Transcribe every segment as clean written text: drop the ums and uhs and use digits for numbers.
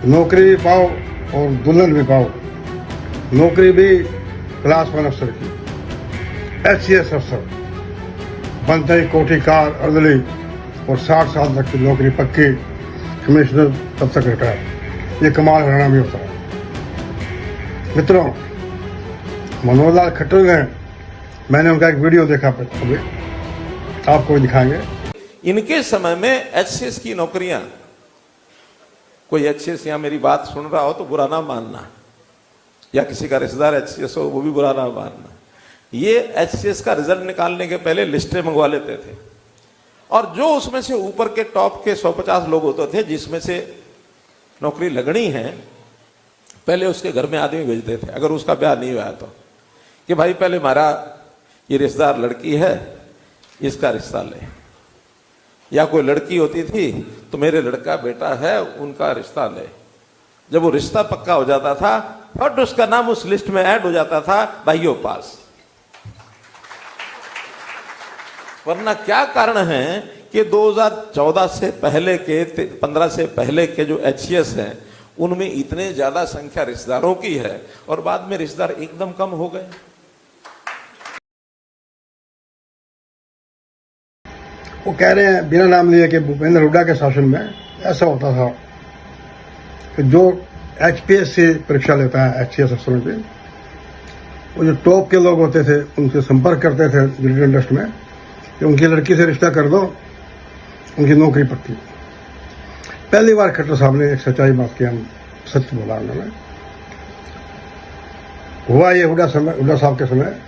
नौकरी भी पाओ और दुल्हन भी पाओ। नौकरी भी क्लास 1 अफसर की, HCS अफसर बनते ही कोठीकार अर्दली और 60 साल तक की नौकरी पक्की, कमिश्नर तब तक रिटायर। ये कमाल हरियाणा में होता है। मित्रों, मनोहर लाल खट्टर ने, मैंने उनका एक वीडियो देखा अभी, आपको दिखाएंगे। इनके समय में HCS की नौकरियां, कोई HCS यहां मेरी बात सुन रहा हो तो बुरा ना मानना, या किसी का रिश्तेदार HCS हो वो भी बुरा ना मानना। ये HCS का रिजल्ट निकालने के पहले लिस्टें मंगवा लेते थे, और जो उसमें से ऊपर के टॉप के 150 लोग होते थे जिसमें से नौकरी लगनी है, पहले उसके घर में आदमी भेजते थे, अगर उसका ब्याह नहीं हुआ तो, कि भाई पहले हमारा ये रिश्तेदार लड़की है, इसका रिश्ता ले। या कोई लड़की होती थी तो मेरे लड़का बेटा है, उनका रिश्ता ले। जब वो रिश्ता पक्का हो जाता था और उसका नाम उस लिस्ट में ऐड हो जाता था, भाइयों पास। वरना क्या कारण है कि 2014 से पहले के 15 से पहले के जो HCS हैं उनमें इतने ज्यादा संख्या रिश्तेदारों की है और बाद में रिश्तेदार एकदम कम हो गए। वो कह रहे हैं बिना नाम लिए कि भूपेंद्र हुड्डा के शासन में ऐसा होता था कि जो HPS से परीक्षा लेता है HCS अफसरों की, वो जो टॉप के लोग होते थे उनसे संपर्क करते थे रिटन लिस्ट में कि उनकी लड़की से रिश्ता कर दो, उनकी नौकरी पक्की। पहली बार खट्टर साहब ने एक सच्चाई बात की, हम सच बोला उन्होंने। हुआ ये हुड्डा साहब के समय,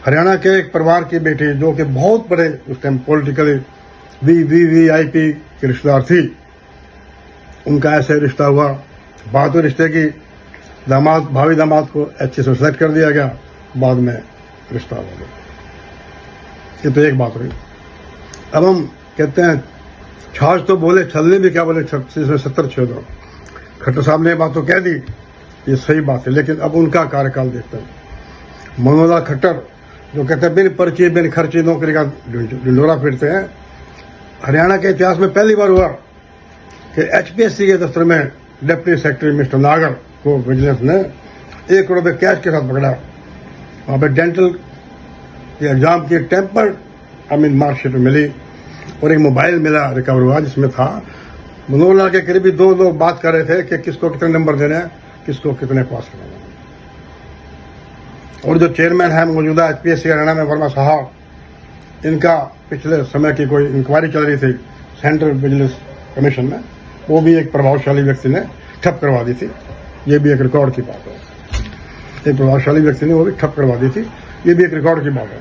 हरियाणा के एक परिवार की बेटी जो कि बहुत बड़े उस टाइम पॉलिटिकली VVIP के रिश्तेदार थी, उनका ऐसे रिश्ता हुआ। बात हुई रिश्ते की, भावी दामाद को HCS में सेलेक्ट कर दिया गया, बाद में रिश्ता हो गया। ये तो एक बात हुई। अब हम कहते हैं छाछ तो बोले, छलने भी क्या बोले, 36 में 70 छेद हो। खट्टर साहब ने ये बात तो कह दी, ये सही बात है, लेकिन अब उनका कार्यकाल देखते हैं। मनोहर लाल खट्टर जो कहते हैं बिन पर्ची बिन खर्ची नौकरी का ढिंढोरा फिरते हैं। हरियाणा के इतिहास में पहली बार हुआ कि HPSC के दफ्तर में डिप्टी सेक्रेटरी मिस्टर नागर को विजिलेंस ने 1 करोड़ रुपए कैश के साथ पकड़ा। वहां पर डेंटल के एग्जाम की टेम्पर्ड मार्कशीट मिली और एक मोबाइल मिला, रिकवर हुआ, जिसमें था मनोहर लाल के करीबी 2 लोग बात कर रहे थे कि किसको कितने नंबर देने हैं, किसको कितने पास करना है। और जो चेयरमैन है मौजूदा HPSC हरियाणा में, वर्मा साहब, इनका पिछले समय की कोई इंक्वायरी चल रही थी सेंट्रल विजिलेंस कमीशन में, वो भी एक प्रभावशाली व्यक्ति ने ठप करवा दी थी। ये भी एक रिकॉर्ड की बात है। एक प्रभावशाली व्यक्ति ने वो भी ठप करवा दी थी, ये भी एक रिकॉर्ड की बात है।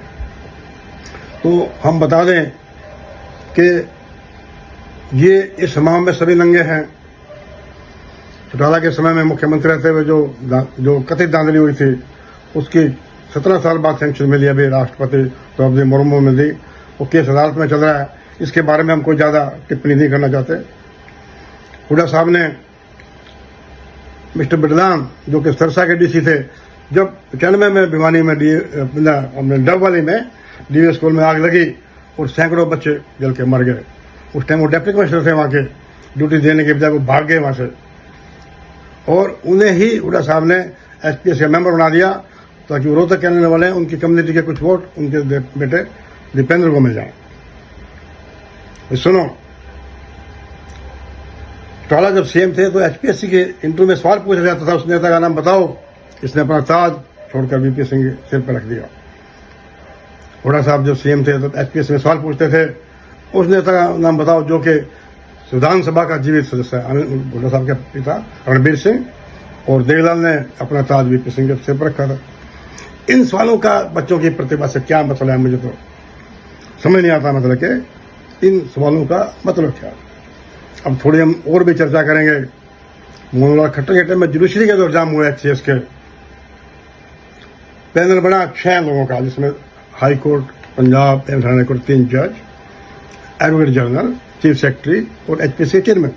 तो हम बता दें कि ये इस मामले में सभी नंगे हैं। चौटाला के समय में मुख्यमंत्री रहते हुए जो कथित धांधली हुई थी, उसकी 17 साल बाद सेंक्शन मिली, अभी राष्ट्रपति द्रौपदी मुर्मू में दी। वो केस अदालत में चल रहा है, इसके बारे में हम कोई ज्यादा टिप्पणी नहीं करना चाहते। हुड्डा साहब ने मिस्टर बिडलान जो कि सिरसा के DC थे, जब 95 में भिवानी में डब वाली में DV स्कूल में आग लगी और सैकड़ों बच्चे जल के मर गए, उस टाइम वो डिप्टी कमिश्नर थे वहां के, ड्यूटी देने के बजाय वो भाग गए वहां से, और उन्हें ही हुड्डा साहब ने HPS का मेंबर बना दिया ताकि वो रोहतक कहने वाले उनकी कम्युनिटी के कुछ वोट उनके बेटे दीपेंद्र को मिल जाए। सुनो, चौटाला जब CM थे तो HPSC के इंटरव्यू में सवाल पूछा जाता था, उस नेता का नाम बताओ, इसने अपना ताज छोड़कर VP सिंह सिर पर रख दिया। हुड्डा साहब जब CM थे तो HPSC में सवाल पूछते थे, उस नेता का नाम बताओ जो कि विधानसभा का जीवित सदस्य है। हुड्डा साहब के पिता रणबीर सिंह, और देवीलाल ने अपना ताज VP सिंह के सिर पर रखा था। इन सवालों का बच्चों की प्रतिभा से क्या मतलब है, मुझे तो समझ नहीं आता। मतलब कि इन सवालों का मतलब क्या। अब थोड़ी हम और भी चर्चा करेंगे। मनोहर लाल खट्टर के टाइम में जुडिशरी का जो एग्जाम हुआ HCS के, पैनल बना 6 लोगों का, जिसमें high court Punjab, Haryana court 3 जज, एडवोकेट जनरल, चीफ सेक्रेटरी और HPSC चेयरमैन।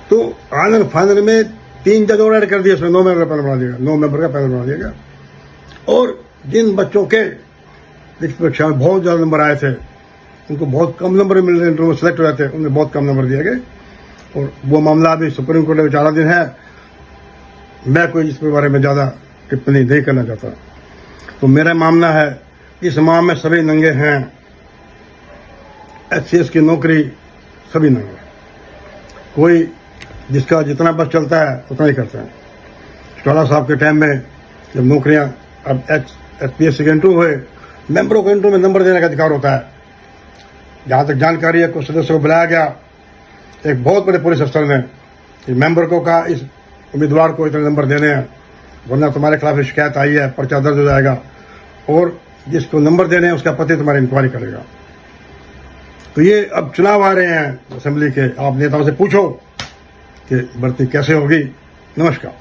तो आनंद फाइनल में 3 जज और ऐड कर दिए, उसमें 9 मेंबर का पैनल बना दिया, 9 मेंबर का पैनल बना दिया गया। और जिन बच्चों के लिखित परीक्षा में बहुत ज्यादा नंबर आए थे, उनको बहुत कम नंबर मिल रहे, इंटरव्यू सेलेक्ट हो जाते, उन्हें बहुत कम नंबर दिए गए। और वो मामला अभी सुप्रीम कोर्ट में विचाराधीन है। मैं कोई इसके बारे में ज़्यादा टिप्पणी नहीं करना चाहता। तो मेरा मानना है इस माह में सभी नंगे हैं। HCS की नौकरी सभी नंगे, कोई जिसका जितना बस चलता है उतना ही करता है। चौटाला साहब के टाइम में जब नौकरियां अब HPSC के इंटरव्यू हुए, मेंबरों को इंटरव्यू में नंबर देने का अधिकार होता है। जहां तक जानकारी है, कुछ सदस्यों को बुलाया गया एक बहुत बड़े पुलिस अफसर ने कि मेंबर को कहा इस उम्मीदवार को इतने नंबर देने हैं, वरना तुम्हारे खिलाफ शिकायत आई है, पर्चा दर्ज हो जाएगा और जिसको नंबर देने हैं उसका पति तुम्हारी इंक्वायरी करेगा। तो ये अब चुनाव आ रहे हैं असेंबली के, आप नेताओं से पूछो कि भर्ती कैसे होगी। नमस्कार।